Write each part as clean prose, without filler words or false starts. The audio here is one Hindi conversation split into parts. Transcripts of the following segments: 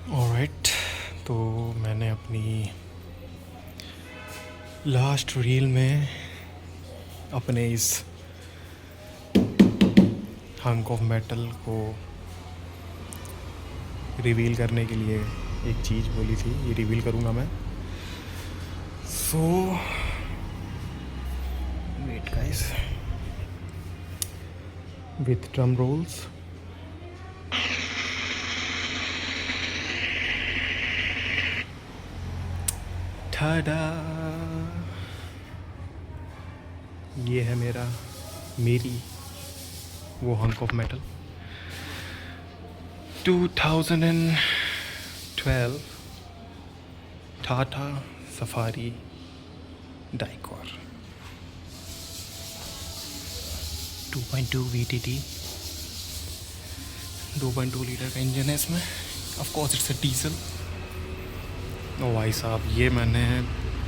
ऑलराइट, तो मैंने अपनी लास्ट रील में अपने इस हंक ऑफ मेटल को रिवील करने के लिए एक चीज़ बोली थी, ये रिवील करूँगा मैं। So wait guys, with drum rolls. ठाडा, ये है मेरी वो hunk of metal 2012 Tata Safari Dicor 2.2 VTT, 2.2 litre का इंजन है इसमें। Of course it's a diesel. Oh भाई साहब, ये मैंने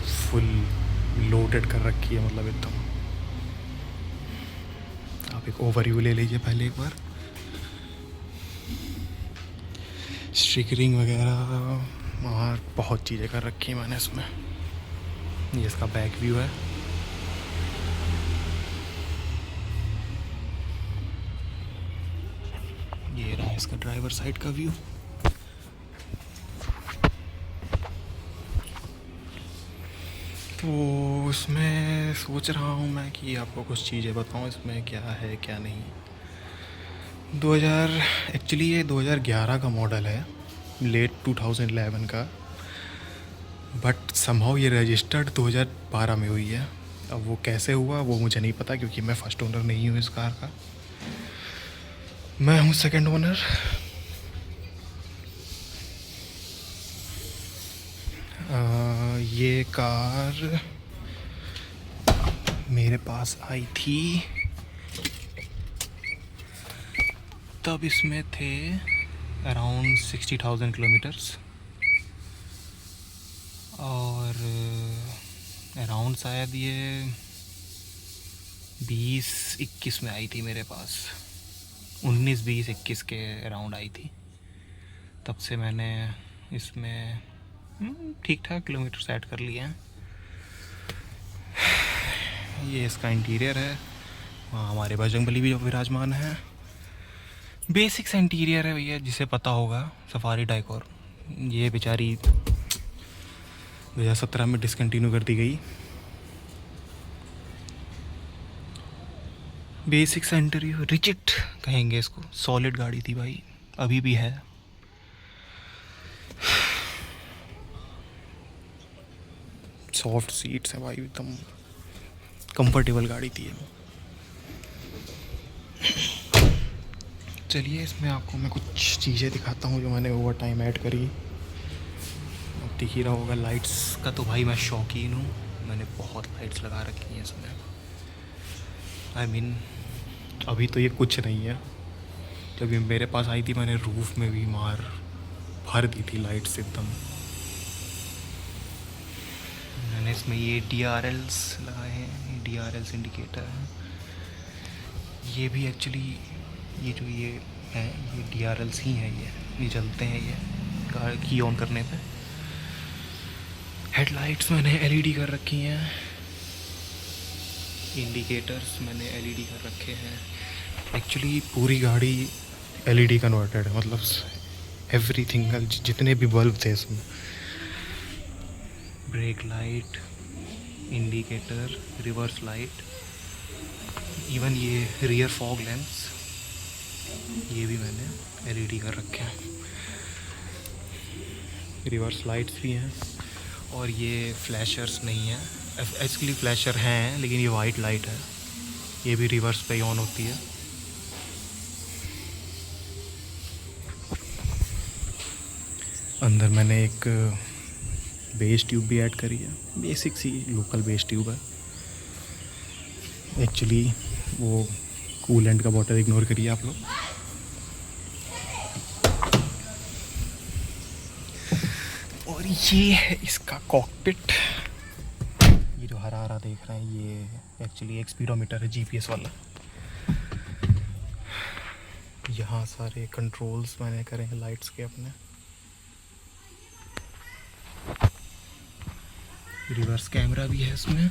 फुल लोडेड कर रखी है, मतलब एकदम। आप एक ओवरव्यू ले लीजिए पहले एक बार। स्टिकरिंग वगैरह और बहुत चीज़ें कर रखी है मैंने इसमें। ये इसका बैक व्यू है। ये रहा इसका ड्राइवर साइड का व्यू। तो इसमें सोच रहा हूँ मैं कि आपको कुछ चीज़ें बताऊँ इसमें क्या है क्या नहीं। 2000 एक्चुअली ये 2011 का मॉडल है, लेट 2011 का, बट समहाउ ये रजिस्टर्ड 2012 में हुई है। अब वो कैसे हुआ वो मुझे नहीं पता, क्योंकि मैं फ़र्स्ट ओनर नहीं हूँ इस कार का, मैं हूँ सेकंड ओनर। ये कार मेरे पास आई थी तब इसमें थे अराउंड 60,000 किलोमीटर्स, और अराउंड शायद ये 20-21 में आई थी मेरे पास। 19-20-21 के अराउंड आई थी। तब से मैंने इसमें ठीक ठाक किलोमीटर सेट कर लिए हैं। ये इसका इंटीरियर है। वहाँ हमारे बजरंगबली भी विराजमान है। बेसिक्स इंटीरियर है भैया, जिसे पता होगा सफारी डाइकॉर। ये बेचारी 2017 में डिसकंटिन्यू कर दी गई। बेसिक्स इंटीरियर रिजिड कहेंगे इसको, सॉलिड गाड़ी थी भाई, अभी भी है। सॉफ्ट सीट्स है भाई, एकदम कंफर्टेबल गाड़ी थी ये। चलिए इसमें आपको मैं कुछ चीज़ें दिखाता हूँ जो मैंने ओवर टाइम ऐड करी। अब दिख ही रहा होगा लाइट्स का, तो भाई मैं शौकीन हूँ। मैंने बहुत लाइट्स लगा रखी हैं इसमें। आई मीन अभी तो ये कुछ नहीं है, जब ये मेरे पास आई थी मैंने रूफ़ में भी भर दी थी लाइट्स एकदम। मैंने इसमें ये DRLs लगाए हैं, DRLs इंडिकेटर हैं। ये भी एक्चुअली ये जो ये है ये DRLs ही हैं। ये जलते हैं ये कार की ऑन करने पे। हेडलाइट्स मैंने LED कर रखी हैं। इंडिकेटर्स मैंने LED कर रखे हैं। एक्चुअली पूरी गाड़ी LED कन्वर्टेड है, मतलब एवरीथिंग, जितने भी बल्ब थे इसमें। Brake light, indicator, reverse light, even ये रियर फॉग लैंप्स, ये भी मैंने LED कर रखे हैं। रिवर्स लाइट्स भी हैं, और ये फ्लैशर्स नहीं हैं। एक्चुअली फ्लैशर हैं, लेकिन ये वाइट लाइट है। ये भी रिवर्स पे ही ऑन होती है। अंदर मैंने एक बेस ट्यूब भी ऐड करी है, बेसिक सी लोकल बेस ट्यूब है। एक्चुअली वो कूलेंट का बॉटल इग्नोर करिए आप लोग। और ये है इसका कॉकपिट। ये जो हरा हरा देख रहे हैं ये एक्चुअली एक स्पीडोमीटर है, GPS वाला। यहाँ सारे कंट्रोल्स मैंने करे हैं लाइट्स के अपने। रिवर्स कैमरा भी है इसमें।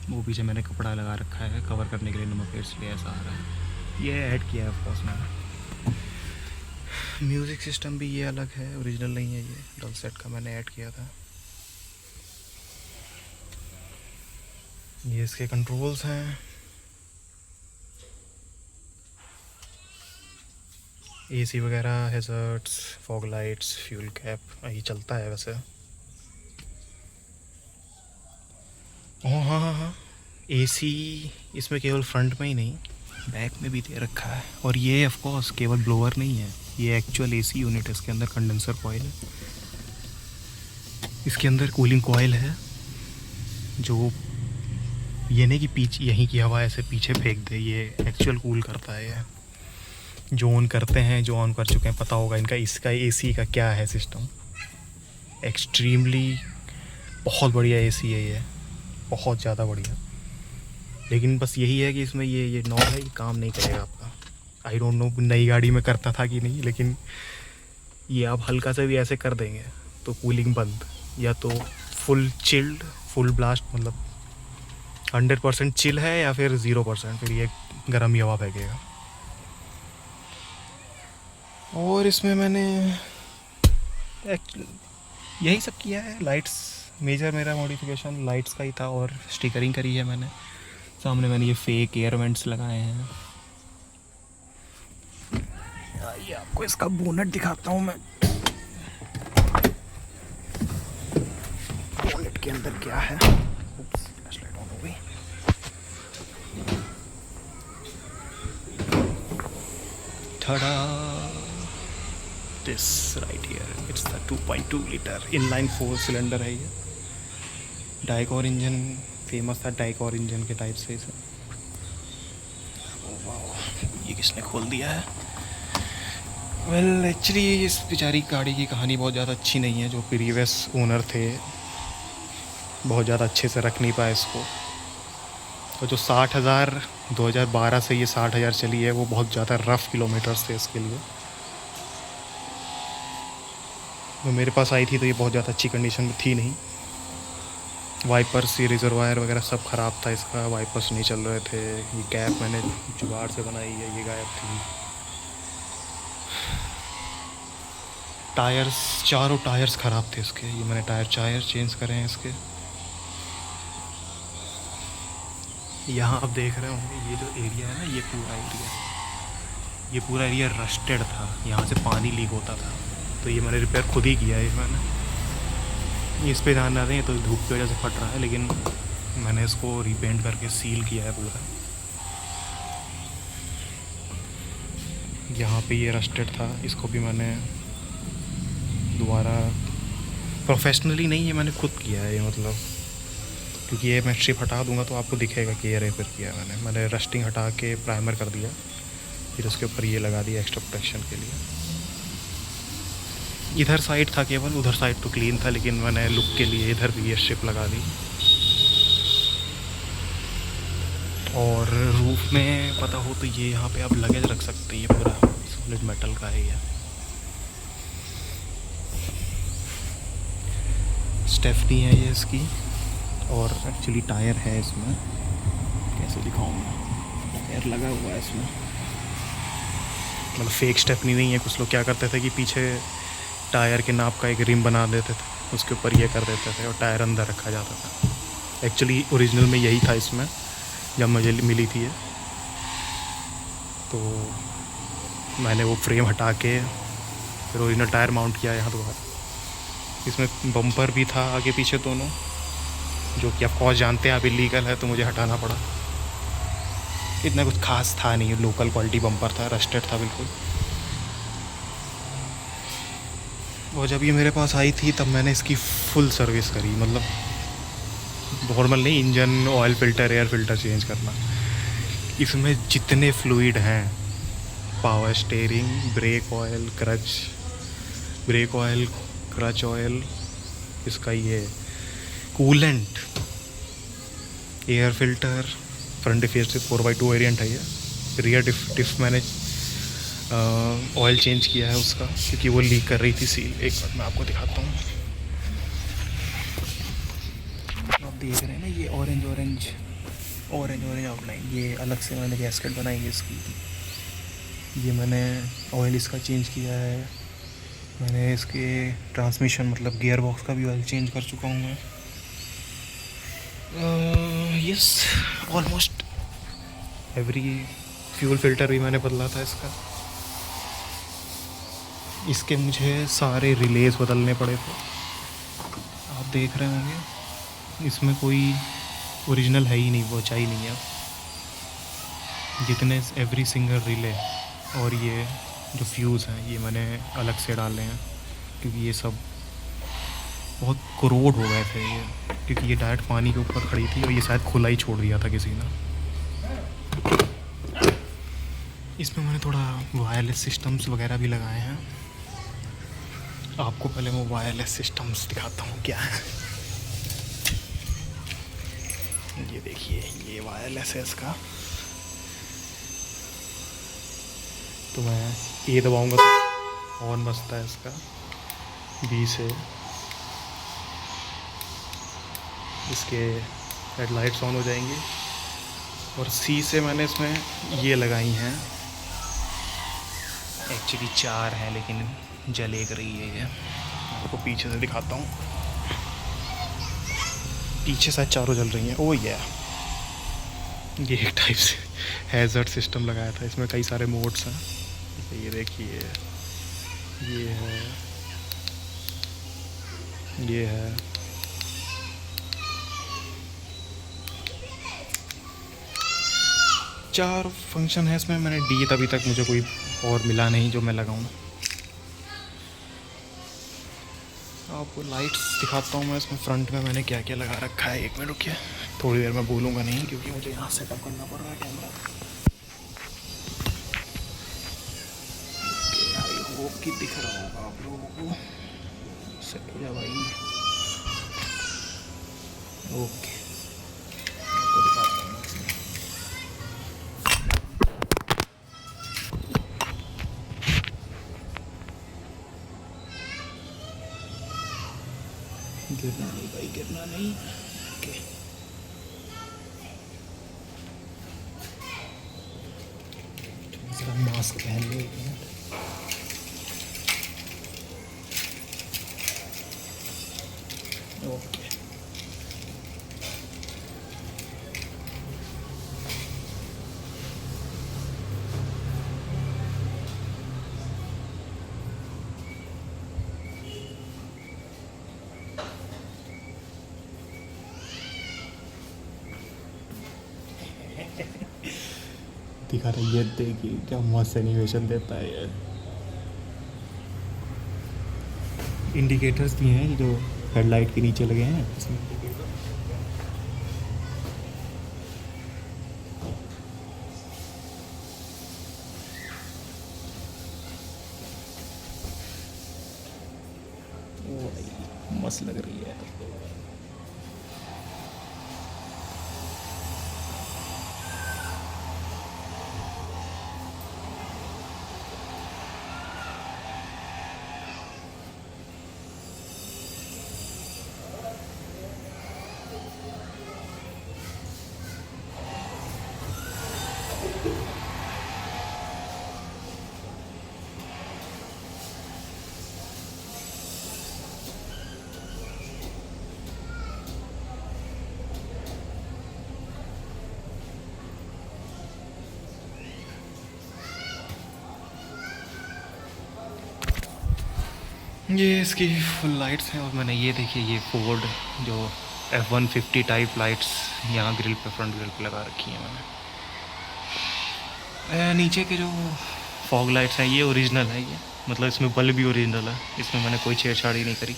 वो पीछे मैंने कपड़ा लगा रखा है कवर करने के लिए नंबर प्लेट्स, लिए ऐसा आ रहा है। ये ऐड किया है ऑफकोर्स मैंने। म्यूज़िक सिस्टम भी ये अलग है, ओरिजिनल नहीं है, ये डल सेट का मैंने ऐड किया था। ये इसके कंट्रोल्स हैं। एसी वगैरह, hazards, fog lights, fuel cap, यही चलता है वैसे। ओह हाँ हाँ हाँ, एसी इसमें केवल फ्रंट में ही नहीं, बैक में भी दे रखा है। और ये ऑफ कोर्स केवल ब्लोअर नहीं है, ये एक्चुअल एसी यूनिट है। इसके अंदर कंडेंसर कॉइल है, इसके अंदर कूलिंग कॉइल है, जो ये नहीं कि पीछे यहीं की हवा ऐसे पीछे फेंक दे, ये एक्चुअल कूल करता है। ये जो ऑन करते हैं, जो ऑन कर चुके हैं, पता होगा इनका, इसका एसी का क्या है सिस्टम। एक्सट्रीमली बहुत बढ़िया एसी है ये, बहुत ज़्यादा बढ़िया। लेकिन बस यही है कि इसमें ये नॉब है, ये काम नहीं करेगा आपका। आई डोंट नो नई गाड़ी में करता था कि नहीं, लेकिन ये आप हल्का से भी ऐसे कर देंगे तो कूलिंग बंद, या तो फुल चिल्ड, फुल ब्लास्ट, मतलब 100% चिल है, या फिर 0%, फिर ये गर्म ही हवा फेंकेगा। और इसमें मैंने यही सब किया है। लाइट्स मेजर मेरा मॉडिफिकेशन लाइट्स का ही था, और स्टिकरिंग करी है मैंने। सामने मैंने ये फेक एयर वेंट्स लगाए हैं। ये आपको इसका बोनट दिखाता हूँ मैं। बोनट के अंदर क्या है, फ्लैशलाइट ऑन हो गई। tada, this right here, it's the 2.2 litre inline 4 cylinder है ये। डाइकॉर इंजन फेमस था, डाइकॉर इंजन के टाइप से इसे। वाह, ये किसने खोल दिया है? वेल एक्चुअली इस बेचारी गाड़ी की कहानी बहुत ज़्यादा अच्छी नहीं है। जो प्रीवियस ओनर थे बहुत ज़्यादा अच्छे से रख नहीं पाए इसको। तो जो 60,000 2012 से ये 60,000 चली है, वो बहुत ज़्यादा रफ़ किलोमीटर्स थे इसके लिए। वो मेरे पास आई थी तो ये बहुत ज़्यादा अच्छी कंडीशन में थी नहीं। वाइपर्स, ये रिजर्वायर वगैरह सब ख़राब था इसका, वाइपर्स नहीं चल रहे थे। ये कैप मैंने जुगाड़ से बनाई है, ये गायब थी। टायर्स, चारों टायर्स ख़राब थे इसके। ये मैंने टायर चेंज करे हैं इसके। यहाँ आप देख रहे होंगे ये जो एरिया है ना, ये पूरा एरिया रस्टेड था। यहाँ से पानी लीक होता था, तो ये मैंने रिपेयर खुद ही किया है। मैंने इस पे ध्यान ना दें, तो धूप की वजह से फट रहा है, लेकिन मैंने इसको रीपेंट करके सील किया है पूरा। यहाँ पे ये रस्टेड था, इसको भी मैंने दोबारा प्रोफेशनली नहीं, ये मैंने खुद किया है ये, मतलब क्योंकि ये मैं स्ट्रिप हटा दूंगा तो आपको दिखेगा कि ये रिपेयर किया मैंने रस्टिंग हटा के प्राइमर कर दिया, फिर उसके ऊपर ये लगा दिया एक्स्ट्रा प्रोटेक्शन के लिए। इधर साइड था केवल, उधर साइड तो क्लीन था, लेकिन मैंने लुक के लिए इधर भी ये स्ट्रिप लगा दी। और रूफ में पता हो तो ये यहाँ पे आप लगेज रख सकते हैं, ये पूरा सॉलिड मेटल का है ये। स्टेफनी है ये इसकी, और एक्चुअली टायर है इसमें। कैसे दिखाऊँ मैं, टायर लगा हुआ है इसमें, मतलब फेक स्टेफनी नहीं है। कुछ लोग क्या करते थे कि पीछे टायर के नाप का एक रिम बना देते थे, उसके ऊपर ये कर देते थे और टायर अंदर रखा जाता था। एक्चुअली ओरिजिनल में यही था इसमें, जब मुझे मिली थी ये, तो मैंने वो फ्रेम हटा के फिर ओरिजिनल टायर माउंट किया यहाँ दोबारा। इसमें बम्पर भी था आगे पीछे दोनों, जो कि आप कॉस्ट जानते हैं, अब इलीगल है तो मुझे हटाना पड़ा। इतना कुछ खास था नहीं, लोकल क्वालिटी बम्पर था, रस्टेड था बिल्कुल। और जब ये मेरे पास आई थी तब मैंने इसकी फुल सर्विस करी, मतलब नॉर्मल नहीं, engine, oil filter, air filter change करना। इसमें जितने फ्लूइड हैं, power steering, brake oil, clutch oil, इसका ये कूलेंट, एयर फिल्टर, फ्रंट डिफेसिव 4x2 वेरिएंट है ये। रियर डिफ मैंने ऑयल चेंज किया है उसका, क्योंकि वो लीक कर रही थी सील। एक बार मैं आपको दिखाता हूँ। देख रहे हैं ना, ये ऑरेंज ऑरेंज आउटलाइन, ये अलग से मैंने गैसकेट बनाई है इसकी। ये मैंने ऑयल इसका चेंज किया है, मैंने इसके ट्रांसमिशन मतलब गियर बॉक्स का भी ऑयल चेंज कर चुका हूँ मैं। Yes, almost every fuel filter भी मैंने बदला था इसका। इसके मुझे सारे रिलेज बदलने पड़े थे, आप देख रहे होंगे। इसमें कोई ओरिजिनल है ही नहीं, वो चाहिए नहीं है। जितने एवरी सिंगल रिले और ये जो फ्यूज़ हैं ये मैंने अलग से डाले हैं, क्योंकि ये सब बहुत करोड़ हो गए थे ये, क्योंकि ये डायरेक्ट पानी के ऊपर खड़ी थी और ये शायद खुला ही छोड़ दिया था किसी ने। इसमें मैंने थोड़ा वायरलेस सिस्टम्स वगैरह भी लगाए हैं। आपको पहले मैं वायरलेस सिस्टम्स दिखाता हूँ क्या है। ये देखिए, ये वायरलेस है इसका। तो मैं ये दबाऊंगा तो ऑन बजता है इसका। बी से इसके हेडलाइट्स ऑन हो जाएंगी, और सी से मैंने इसमें ये लगाई हैं। एक्चुअली 4 हैं लेकिन जल एक रही है ये। आपको पीछे से दिखाता हूँ, पीछे शायद चारों जल रही हैं। ओ ये एक टाइप से हैज़र्ड सिस्टम लगाया था, इसमें कई सारे मोड्स हैं। ये देखिए, ये है 4 फंक्शन है इसमें। मैंने डी अभी तक मुझे कोई और मिला नहीं जो मैं लगाऊं। आपको लाइट्स दिखाता हूँ मैं इसमें फ्रंट में मैंने क्या क्या लगा रखा है। एक मिनट रुकिए, थोड़ी देर में बोलूँगा नहीं क्योंकि मुझे यहाँ सेटअप करना पड़ रहा है कैमरा। आई होप कि दिख रहा होगा आप लोगों को। सेट हो जा भाई। ओके, आपको दिखाता हूँ गिरना नहीं भाई, गिरना नहीं। ओके, जरा मास्क पहन लो एक मिनट। ओके, दिखा रहा है। ये देखिए क्या मस्त एनिमेशन देता है ये। इंडिकेटर्स भी हैं जो हेडलाइट के नीचे लगे हैं इसमें। ओ भाई मस्त लग रही है। ये इसकी फुल लाइट्स हैं, और मैंने ये देखिए ये फोर्ड जो F-150 टाइप लाइट्स यहाँ ग्रिल पे, फ्रंट ग्रिल पे लगा रखी हैं मैंने। नीचे के जो फॉग लाइट्स हैं ये ओरिजिनल है, ये मतलब इसमें बल्ब भी ओरिजिनल है, इसमें मैंने कोई छेड़छाड़ी नहीं करी।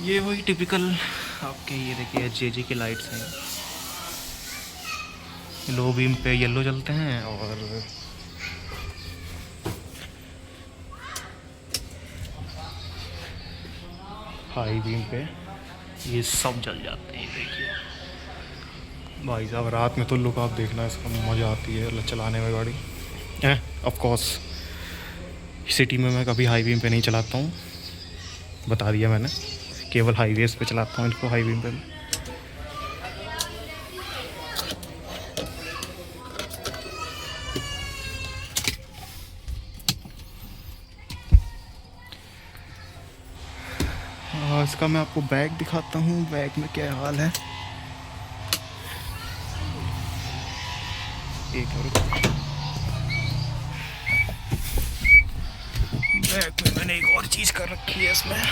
ये वही टिपिकल आपके ये देखिए HJG की लाइट्स हैं। लो बीम पे येलो जलते हैं और हाई बीम पे ये सब जल जाते हैं। देखिए भाई साहब, रात में तो लुक आप देखना, इसका मज़ा आती है चलाने में गाड़ी। ऑफ कोर्स सिटी में मैं कभी हाई बीम पे नहीं चलाता हूँ, बता दिया मैंने, केवल हाईवेज़ पे चलाता हूँ इसको हाई बीम पे। इसका मैं आपको बैग दिखाता हूँ, बैग में क्या हाल है। एक और बैग में मैंने एक और चीज़ कर रखी है इसमें,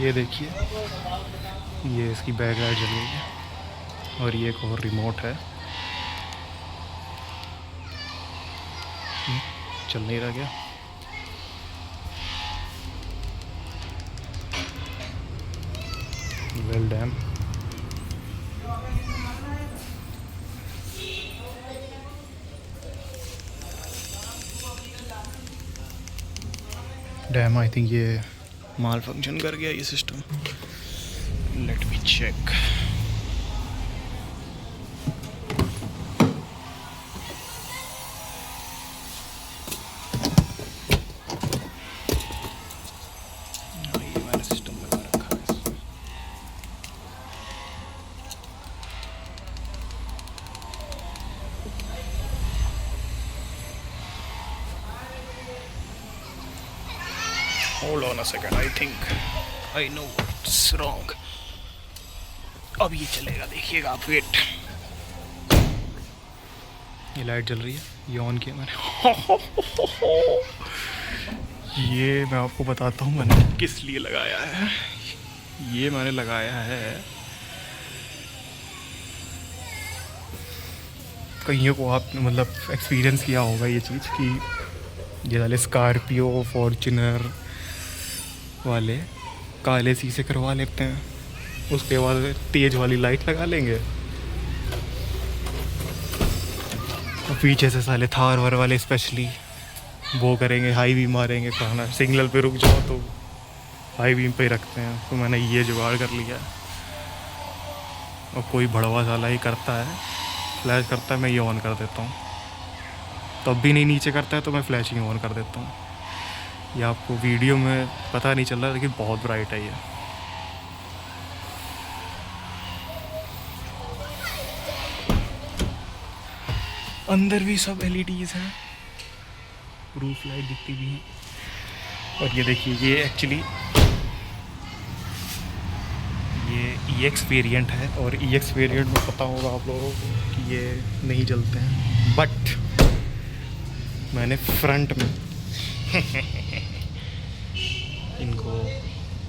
ये देखिए, ये इसकी बैक लाइट जल गई है और ये एक और रिमोट है, चल नहीं रहा क्या। Well dam, dam I think ये माल फंक्शन कर गया ये सिस्टम। Let me check. ये मैंने सिस्टम लगा रखा है इसमें। Hold on a second, I think I know what's wrong. अब ये चलेगा, देखिएगा आप, वेट। ये लाइट जल रही है, ये ऑन किया मैंने। ये मैं आपको बताता हूँ मैंने किस लिए लगाया है। ये मैंने लगाया है, कईयों को आपने मतलब एक्सपीरियंस किया होगा ये चीज़ कि ये वाले स्कॉर्पियो फॉर्च्यूनर वाले काले शीशे करवा लेते हैं, उसके बाद तेज़ वाली लाइट लगा लेंगे और पीछे से साले थार वार वाले स्पेशली वो करेंगे, हाई बीम मारेंगे, कहना सिग्नल पे रुक जाओ तो हाई बीम पे ही रखते हैं। तो मैंने ये जुगाड़ कर लिया, और कोई भड़वा साला ही करता है, फ्लैश करता है, मैं ये ऑन कर देता हूँ, तब भी नहीं नीचे करता है तो मैं फ्लैशिंग ऑन कर देता हूँ। ये आपको वीडियो में पता नहीं चल रहा लेकिन बहुत ब्राइट है ये। अंदर भी सब एलईडीज़ हैं, रूफ लाइट दिखती भी हैं। और ये देखिए, ये एक्चुअली ये EX वेरिएंट है, और EX वेरिएंट में पता होगा आप लोगों को कि ये नहीं जलते हैं, बट मैंने फ्रंट में इनको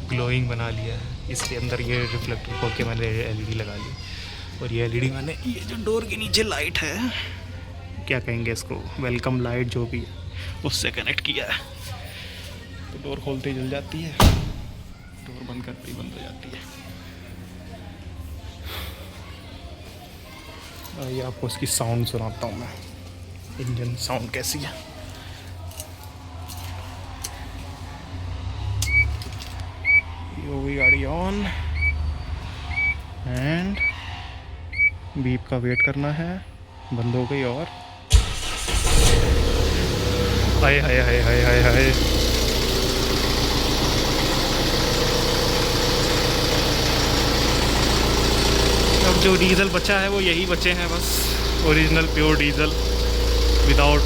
ग्लोइंग बना लिया है, इसके अंदर ये रिफ्लेक्टर खोल के मैंने LED लगा ली। और ये LED मैंने, ये जो डोर के नीचे लाइट है, क्या कहेंगे इसको, वेलकम लाइट जो भी है, उससे कनेक्ट किया है। तो डोर खोलते ही जल जाती है, डोर बंद करते ही बंद हो जाती है। ये आपको इसकी साउंड सुनाता हूँ मैं, इंजन साउंड कैसी है। ये हो गई गाड़ी ऑन, एंड बीप का वेट करना है, बंद हो गई। और हाय हाय हाय हाय हाय हाय, अब जो डीजल बचा है वो यही बचे हैं बस, original pure diesel without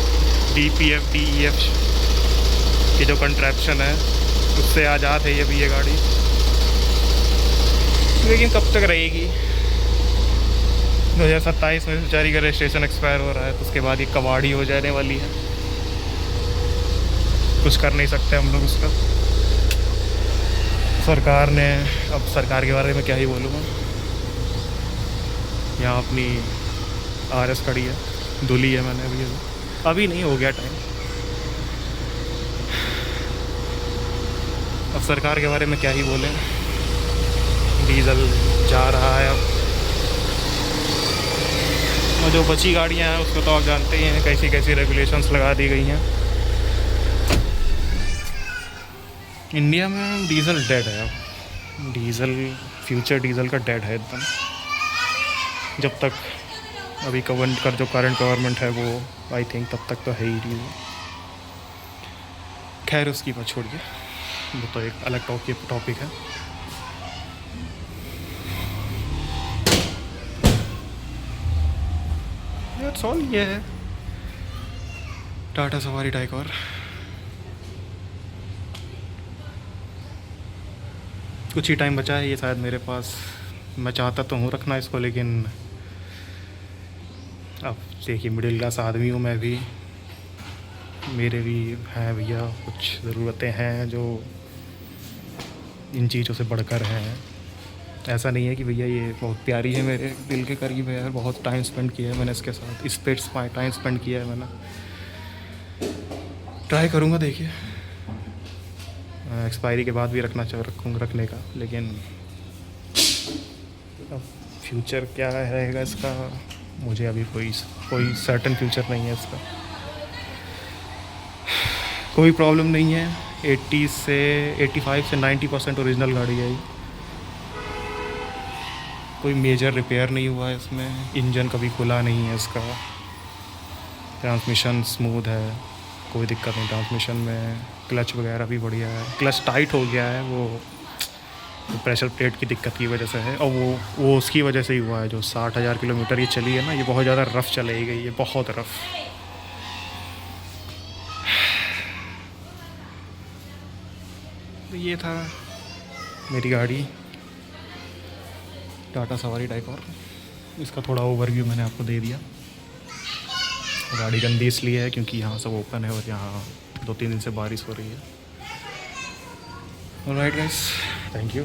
DPF DEF की जो कंट्रैप्शन है उससे आज़ाद है ये गाड़ी। लेकिन कब तक रहेगी, 2027 में बेचारी का रजिस्ट्रेशन एक्सपायर हो रहा है, तो उसके बाद ये कबाड़ी हो जाने वाली है, कुछ कर नहीं सकते हम लोग उसका। सरकार ने, अब सरकार के बारे में क्या ही बोलूँगा, यहाँ अपनी RS खड़ी है, धुली है मैंने अभी नहीं, हो गया टाइम। अब सरकार के बारे में क्या ही बोलें, डीजल जा रहा है अब, और जो बची गाड़ियाँ हैं उसको तो आप जानते ही हैं कैसी कैसी रेगुलेशंस लगा दी गई हैं। इंडिया में डीजल डेड है अब, डीजल, फ्यूचर डीजल का डेड है एकदम। जब तक अभी जो करंट गवर्नमेंट है वो, आई थिंक तब तक तो है ही डीजल। खैर उसकी बात छोड़िए, वो तो एक अलग टॉपिक है। That's all. ये है टाटा सफारी टाइगर, कुछ ही टाइम बचा है ये शायद मेरे पास। मैं चाहता तो हूँ रखना इसको, लेकिन अब देखिए मिडिल क्लास आदमी हूँ मैं भी, मेरे भी हैं भैया कुछ ज़रूरतें हैं जो इन चीज़ों से बढ़कर हैं। ऐसा नहीं है कि भैया ये बहुत प्यारी है, मेरे दिल के करीब है यार, बहुत टाइम स्पेंड किया है मैंने इसके साथ, इस पेट्स पर टाइम स्पेंड किया है मैंने। ट्राई करूँगा देखिए एक्सपायरी के बाद भी रखने का, लेकिन अब फ्यूचर क्या रहेगा इसका, मुझे अभी कोई सर्टेन फ्यूचर नहीं है इसका। कोई प्रॉब्लम नहीं है, 85 से 90% ओरिजिनल गाड़ी है ये। कोई मेजर रिपेयर नहीं हुआ है इसमें, इंजन कभी खुला नहीं है इसका, ट्रांसमिशन स्मूथ है, कोई दिक्कत नहीं ट्रांसमिशन में, क्लच वगैरह भी बढ़िया है। क्लच टाइट हो गया है वो तो प्रेशर प्लेट की दिक्कत की वजह से है, और वो उसकी वजह से ही हुआ है। जो 60,000 किलोमीटर ये चली है ना, ये बहुत ज़्यादा रफ़ चलाई गई है, बहुत रफ़। तो ये था मेरी गाड़ी टाटा सवारी डाइकॉर, इसका थोड़ा ओवरव्यू मैंने आपको दे दिया। गाड़ी गंदी इसलिए है क्योंकि यहाँ सब ओपन है और यहाँ 2-3 दिन से बारिश हो रही है। Alright guys, thank you.